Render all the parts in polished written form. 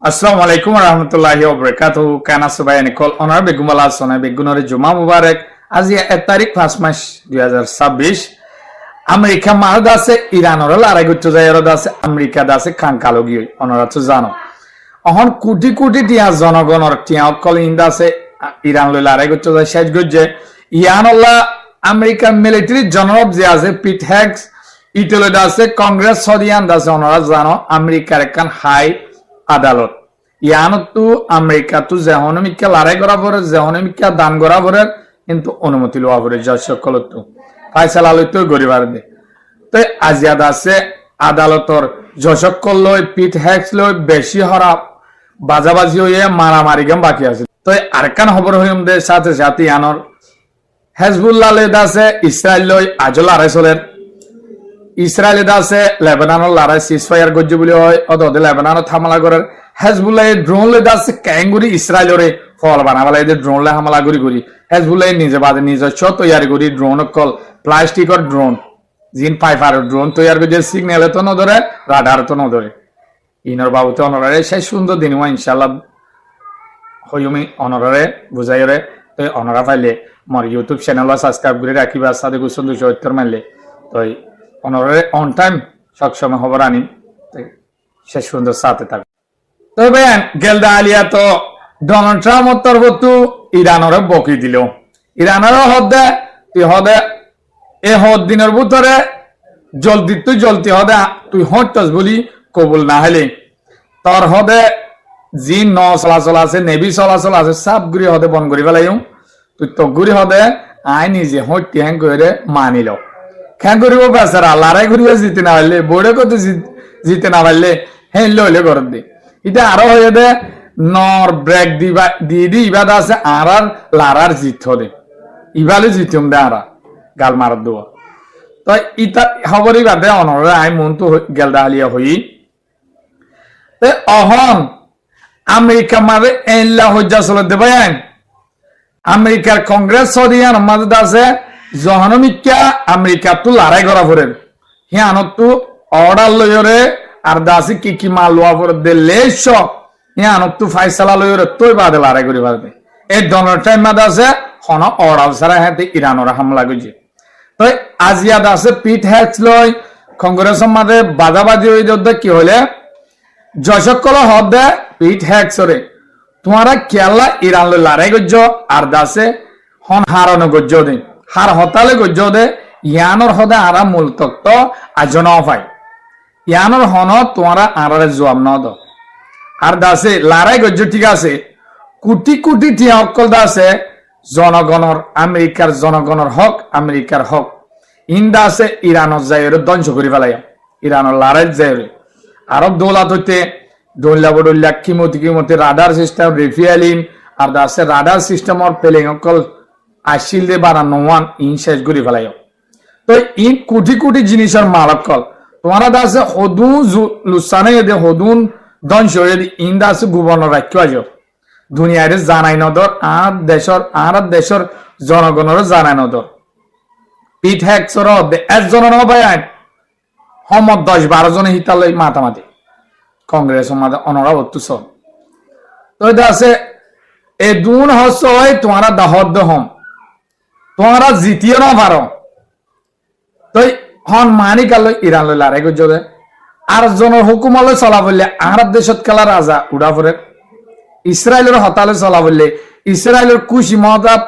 আসসালামু আলাইকুম রহমতুল্লাহি ওয়াবারাকাতুহু কানা সুবাই নিকল অনার বেগুমালা সোনা বেগুনরে জুমা মুবারক আজি 1 তারিখ 5 মাস 2026 আমেরিকা মারদ আছে ইরানর লড়াই করতে যায় আর আছে আমেরিকা দাসে খানকালগি অনারা তো জানো অহন কোটি কোটি টিয়া জনগণর টিয়া কল ইন্দা আছে ইরান লড়াই করতে যায় শেষ গজে ইয়ানল্লাহ আমেরিকান মিলিটারি জনরব যে আছে পিট হ্যাক্স ইটালি দাসে কংগ্রেস সদিয়ান দাসে অনারা জানো আমেরিকার একখান হাই আদালত ইয়ানতো আমেরিকা তো যেহনমিকা লড়াই করা পরে যেহনমিকা দান করা পরে কিন্তু অনুমতি লওয়া পরে যা সকল তো ফাইসালা লইতো গরিবার দে তো আজিয়াদ আছে আদালতর যশকল লই পিট হ্যাক্স লই বেশি হরা বাজাবাজি হয়ে মারামারি গাম বাকি আছে তো আরেকখান খবর হইম দে সাথে সাথে ইয়ানর হেজবুল্লাহ লে দাসে ইসরায়েল লই আজল লড়াই চলের ইসরায়েল দাসে লেবাননের লড়াই সিজফায়ার গজ্জে বলে হয় অদে লেবাননত হামলা করার হেজবুল্লাহ ড্রোন লে দাসে ক্যাঙ্গুরি ইসরায়েলরে ফল বানাবালা এদের ড্রোন লে হামলা করি করি হেজবুল্লাহ নিজে বাদে নিজস্ব তৈরি করি ড্রোন কল প্লাস্টিকর ড্রোন জিন পাইপার ড্রোন তৈরি করে সিগন্যাল তো নধরে রাডার তো নধরে ইনর বাবুতে অনরারে সেই সুন্দর দিন ইনশাল্লাহ হইমি অনরারে বুঝাইরে তো অনরা পাইলে মোর ইউটিউব চ্যানেল সাবস্ক্রাইব করে রাখিবা সাথে সুন্দর চরিত্র মানলে তো অনরারে অন টাইম সবসময় খবর আনি শেষ সুন্দর সাথে থাকবে তবে গেলদা আলিয়া তো ডোনাল্ড ট্রাম্পর তরফতো ইরানরে বকি দিল ইরানের হদে তুই হদে এ হদ দিনের ভিতরে জলদি হদে তুই হটস বলি কবুল না হলে তোর হদে জি ন চলাচল আছে নেভি চলাচল আছে সব গুড়ি হদে বন করি পেলাই তুই তো গুড়ি হদে আই নিজে হটি হ্যাং করে মানিল খেঁ করিব বেচারা লড়াই করিব জিতে না পারলে বোর্ডে কত জিতে না পারলে হ্যাঁ লইলে ঘরত দে এটা আরো হয়ে দে নর ব্রেক দিবা দি ইবাদ আছে আর লারার জিত দে ইবালে জিতম দে আর গাল মারত দেব তো ইটা খবরই বাদে অনরে আই মন তো গেলদা হালিয়া হই অহন আমেরিকা মারে এল্লা হজ্জা চলে দেবে আমেরিকার কংগ্রেস সদিয়ান মাঝে আছে জহনমিকা আমেরিকা তো লড়াই করা পরে হিয়ানত তো অর্ডার লইরে আর দাসি কি মাল লওয়া পরে দিলে সব হিয়ানত তো ফাইসালা লইরে তোই বাদে লড়াই করি পারবে এই ডোনাল্ড ট্রাম্প মাঝে আছে হন অর্ডার ছাড়া হাতে ইরানের হামলা করছে তো আজিয়াদ আছে পিট হ্যাক্স লই কংগ্রেসের মাঝে বাজাবাজি হয়ে যাতে কি হলে যশকল হদে পিট হ্যাক্সরে তোমারা কেলা ইরান লড়াই করছ আর দাসে হন হারানো করছ দে হার হতালে করছ দে ইয়ানোর হদে আরা মূল তত্ত্ব আজন পাই ইয়ানোর হন তোমারা আরারে জবাব ন দ আর দাসে লড়াই করছ ঠিক আছে কোটি কোটি টিয়া অকল দাসে জনগণর আমেরিকার জনগণর হক আমেরিকার হক ইন্দা আছে ইরানত যাইরে ধ্বংস করে ফেলাই ইরানের লড়াই যাইরে আরব দৌলত হইতে ডল্লা বডল্লা কিমতি রাডার সিস্টেম রেফিয়ালিন আর দাসে রাডার সিস্টেমর পেলিং অকল আসিল দে বানানো ওয়ান ইন শেষ করে ফেলাই তো ইন কোটি কোটি জিনিসের মালকল তোমারা দাসে হদু লুসানে দে হদুন ধ্বংস হয়ে ইন দাসে গভর্নর রাখতে আজ দুনিয়ার জানাই নদর আর দেশের জনগণের জানাই নদর পিট হ্যাক্সর একজনের নবায় হমত 10-12 জনে হিতালয় মাতামাতি কংগ্রেস মাঝে অনরাবত্তু সব তো আছে এ দুন হস হয় তোমারা দাহদ্দ হম তোমারা জিতিয়ে না পারো তো হন মানি কাল ইরান লই লড়াই করছ আর জনের হুকুমলে চলা বললে আরব দেশত খেলা রাজা উড়া পরে ইসরায়েলের হতালে চলা বললে ইসরায়েলের খুশি মহতাব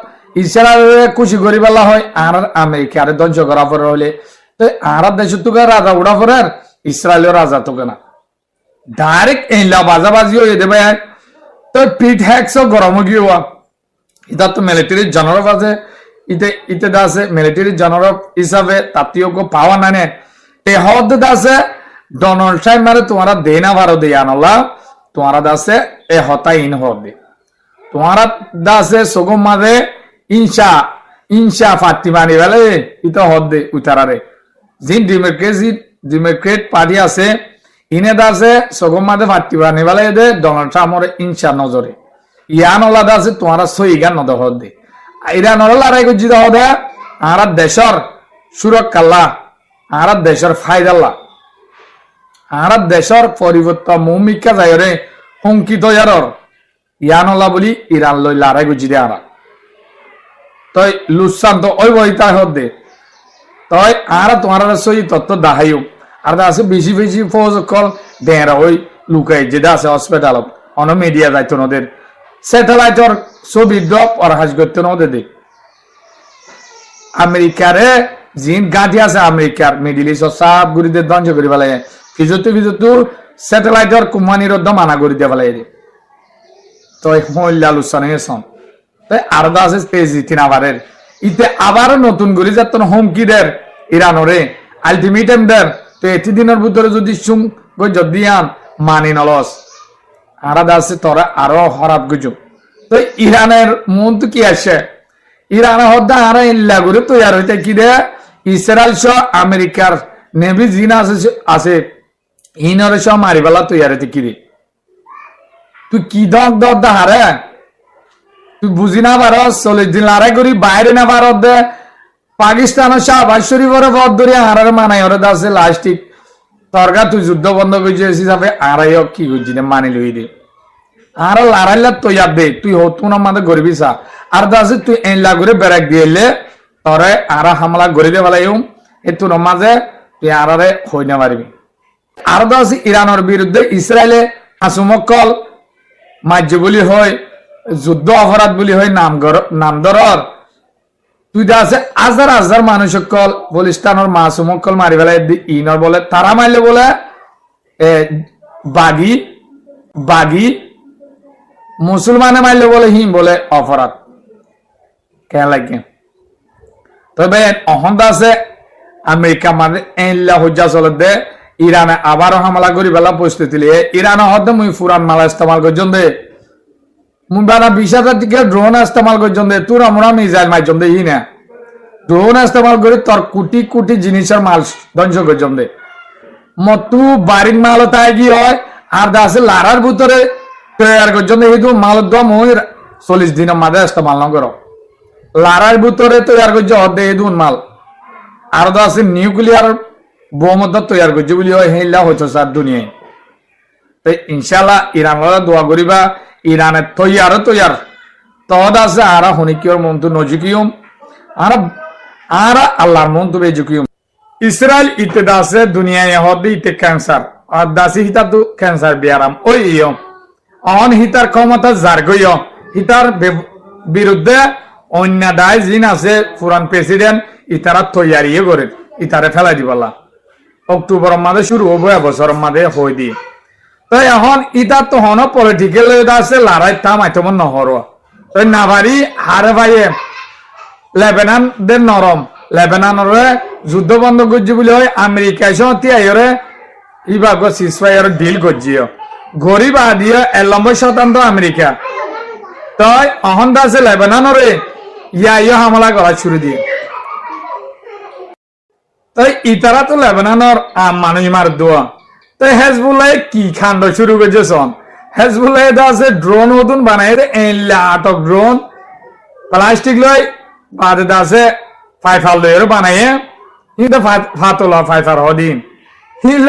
ইসরায়েলের খুশি করি পেলা হয় আর আমেরিকারে ধ্বংস করা পরে হলে তো আরব দেশত তোকে রাজা উড়া পরে ইসরায়েলের রাজা তোকে না ডাইরেক্ট এইলা বাজাবাজি হয়ে দেবে তো পিট হ্যাক্স গরম গিয়ে এটা তো মিলিটারি জনরব আছে ইতে আছে মিলিটারি জনরব হিসাবে তাতীয় পাওয়া না নে তে হদ আছে ডোনাল্ড ট্রাম্প মারে তোমারা দে না ভারো দে আনলা তোমারা দাসে এ হতা ইন হদ দে তোমারা দাসে সগম মাঝে ইনশা ফাতিমানি বেলে ইতো হদ দে উতারারে জিন ডেমোক্রেট পার্টি আছে ইনে দাসে সগম মাঝে ফাতিমানি বেলে দে ডোনাল্ড ট্রাম্পর ইনশা নজরে ইয়ান ওলা দাসে তোমারা সইগান নদ হদ দে ইরান লড়াই করছি হদে আর দেশের সুরক্ষাল্লা আর দেশের ফায়দাল্লা আর দেশের পরিবর্তন মৌমিকা যায়রে হুমকি তৈয়ারর ইয়ানলা বলি ইরান লই লারাই গুজি দে আরা তই লুসান তো ওই বইতা হদে তই আর তোমার সই তত্ত্ব দাহাইও আর দা আছে বেশি বেশি ফৌজ কল দেরা ওই লুকাই যেটা আছে হসপিটাল অন মিডিয়া যাইতো নদের স্যাটেলাইটর ছবি ড্রপ আর হাজ করতে নদের দেখ আমেরিকারে জিন গাঁটি আছে আমেরিকার মিডিল ইস্ট সব গুরিদের ধ্বংস করি ফেলে ফিজতু স্যাটেলাইটর কোম্পানির মানা করে দিয়ে ফেলে তো হইলা লুসান হেসন তাই আর আছে তেজি তিনাবারের ইতে আবার নতুন করে যাতন হুমকি দের ইরানরে আলটিমেটাম দের তো এটি দিনের ভিতরে যদি সুম যদি আন মানি নলস আর আছে তোরা আরো হরাপ গুজু তো ইরানের মন তো কি আসে ইরানের হদ্দা আর ইল্লা করে তৈয়ার হইতে কি দে ইসরায়েল সহ আমেরিকার নেভি জিন আছে ইনরে সহ মারিবেলা তৈয়ার হইতে কি রে তুই কি দক হারে তুই বুঝি না পার 40 দিন লড়াই করি বাইরে না পার দে পাকিস্তানের শাহবাজ শরীফের পথ ধরে হারার মানাই ওরে দাসে লাস্টিক তরকা তুই যুদ্ধ বন্ধ করছিস হিসাবে আড়াইও কি করছি না মানি লই দে আর লড়াইলে তৈয়ার দে তুই হতুন আমাদের গরিবি চা আর দাসে তুই এনলা করে বেড়াক দিলে তরে আর হামলা গড়ি দে ফেলাই এ তোর মাঝে তুই আরে হই না পারবি আর দাসে ইরানের বিরুদ্ধে ইসরায়েলে আসুমকল মাজ্য বলি হয় যুদ্ধ অপরাধ বলি হয় নাম ধরর তুই আছে হাজার হাজার মানুষ সকল বলিস্তানোর মাসুম সকল মারি ফেলে ইনর বলে তারা মারলে বলে বাগি বাগি মুসলমানে মারলে বলে হিম বলে অপরাধ কেন লাগে তবে অহন্ত আছে আমেরিকা মানে এনলা হজ্জা চলে দে ইরানে আবারও হামলা করি বেলা প্রস্তুতি ইরানে হতে মুই ফুরান মালা ইস্তেমাল করছেন দে মুবারা 20,000 টিকে ড্রোন ইস্তেমাল করছেন দে তোর আমরা মিসাইল মারছেন দে হি না ড্রোন ইস্তেমাল করে তোর কোটি কোটি জিনিসের মাল ধ্বংস করছেন দে মতু বাড়ির মাল তাই কি হয় আর দাসে লারার ভিতরে তৈয়ার করছেন কিন্তু মাল দম হই 40 দিনের মাঝে ইস্তেমাল না করো লারার ভিতরে তৈয়ার করছে অর্ধে দুন মাল আর দাসে নিউক্লিয়ার বোম তৈয়ার করছে বলি হয় হেলা হইতো স্যার দুনিয়ায় তো ইনশাল্লাহ ইরানের দোয়া করিবা ইরানের তৈয়ার তদ আছে আর হনিকিয়র মন্তু নজিকিয়ম আর আল্লাহর মন্তু বেজুকিয়ম ইসরায়েল ইতে দাসে দুনিয়ায় হদে ইতে ক্যান্সার আর দাসি হিতা তো ক্যান্সার বিয়ারাম ওই ইয়ম অন হিতার ক্ষমতা জারগইয় হিতার বিরুদ্ধে অন্যায় জিন আছে পুরান প্রেসিডেন্ট ইতারা তৈয়ারিয়ে করে ইতারে ফেলাই দিবলা অক্টোবর মাঝে শুরু হবো এবছর মাঝে হই দি তো এখন ইতার তো হন পলিটিক্যাল আছে লড়াই তাম আইতম নহর তো নাভারি হারে ভাইয়ে লেবানন দে নরম লেবাননরে যুদ্ধ বন্ধ করছি বলে হয় আমেরিকা সত্যি আইরে ইবাগ সিসফায়ার ডিল করছিও গরিব আদিও 90% আমেরিকা তাই অহন দাসে লেবাননরে ইয়া হামলা করা শুরু দিয়ে তাই ইতারা তো লেবাননের মানুষ মার দোয়া তাই হেজবুল্লাহ কি খান্ড শুরু করেছে সন হেজবুল্লাহ আছে ড্রোন নতুন বানাই আটক ড্রোন প্লাস্টিক লই বাদে আছে ফাইফার লইয়ের বানাইয়ে কিন্তু ফাতলা ফাইফার হদিন হিল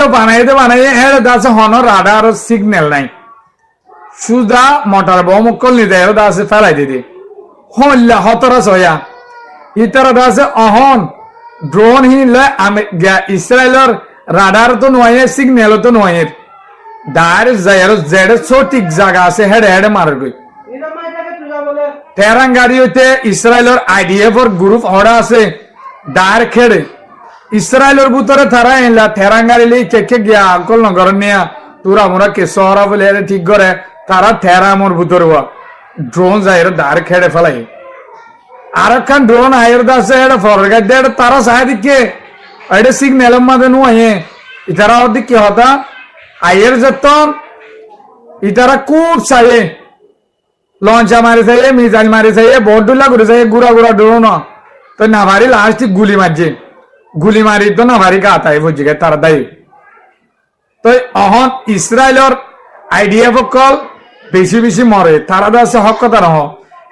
বানাইয়ে এর আছে হন রাডার সিগন্যাল নাই সুদা মোটর বমকল নিতে আছে ফেলাই দিদি হল্লা হতরা সয়া ইতারা আছে অহন ড্রোন হিলে ইসরায়েলের রাডার তো নয় সিগন্যাল তো নয় ডাইরেক্ট যাই আর জেড সঠিক জায়গা আছে হেডে মারার গই তেরাং গাড়ি হইতে ইসরায়েলের আইডিএফ এর গ্রুপ হড়া আছে ডাইরেক্ট হেডে ইসরায়েলের ভিতরে তারা এলা তেরাং গাড়ি লই কে গিয়া আকল নগর নিয়া তোরা আমরা কে শহরা বলে ঠিক করে তারা তেরামর ভিতরে ড্রোন যাই ডাইরেক্ট হেডে ফেলাই আর একখান ড্রোন আয়ের দাসে এটা ফরগার দে তারা সাহায্য দিকে এটা সিগন্যাল মাঝে নুয়ে ইতারা ওদিক কি হতা আয়ের যতন ইতারা খুব চাইয়ে লঞ্চা মারি চাইয়ে মিসাইল মারি চাইয়ে বহুত ডুলা করে চাইয়ে গুড়া ড্রোন তো না ভারি লাস্ট গুলি মারছে গুলি মারি তো না ভারি কা আতাই বুঝি গে তারা দায়ী তো অহন ইসরায়েলের আইডিএফ কল বেশি মরে তারা দাসে হক কথা নহ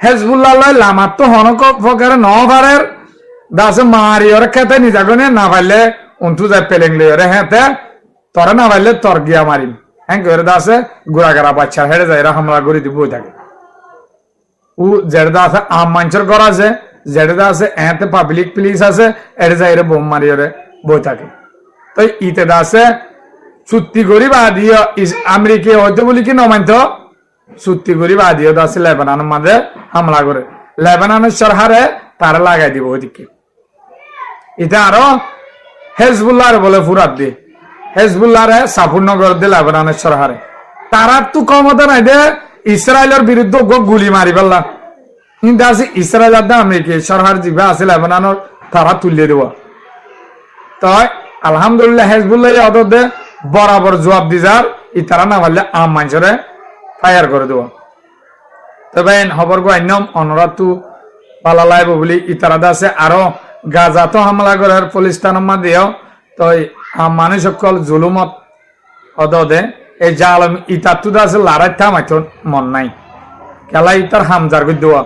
হেজবুল্লাহ লামার তো হনক ফকারে ন পারের দাসে মারি ওর খেতে নিজাগনে না পারলে উন্টু যায় পেলেং লিওরে হেতে তোরা না পারলে তোর গিয়া মারিম হ্যাঁ করে আছে গুড়াগাড়া বাচ্চা হেরে যায় এরা হামলা করে দিব থাকে ও যেটা আছে আম মানুষের ঘর আছে যেটা আছে এতে পাবলিক পুলিশ আছে এটা যায় এরা বোম মারি ওরে বই থাকে তো ইতে আছে চুক্তি করি বা দিয়ে আমেরিকা হয়তো বলি কি নমান্ত চুক্তি করি বা দিয়ে আছে লেবাননের মাঝে হামলা করে লেবাননের সরকারে তারা লাগাই দিব ওইদিকে এটা আরো হেজবুল্লাহ বলে ফুরাত দিয়ে হেজবুল্লাহরে সাপূর্ণ করে দিয়ে লেবাননের সরকারে তারা তো ক্ষমতা নাই দে ইসরায়েলের বিরুদ্ধে গুলি মারি ফেললাম কিন্তু আছে ইসরায়েল আমেরিকা সরকার জিবা আছে লেবাননের তারা তুলিয়ে দেওয়া তাই আলহামদুলিল্লাহ হেজবুল্লাহ অদে বরাবর জবাব দিজার ইতারা না পারলে আম মানুষরে ফায়ার করে দেওয়া তবে খবর গো আইনম অনুরাধ পালা লাইব বলি ইতারা আছে আরো গাজা তো হামলা করার পলিস্তান দিও তো মানুষ সকল জুলুমত অদে এই জালম ইতার তো আছে লড়াই থামাইতো মন নাই খেলা ইতার হামজার করে দেওয়া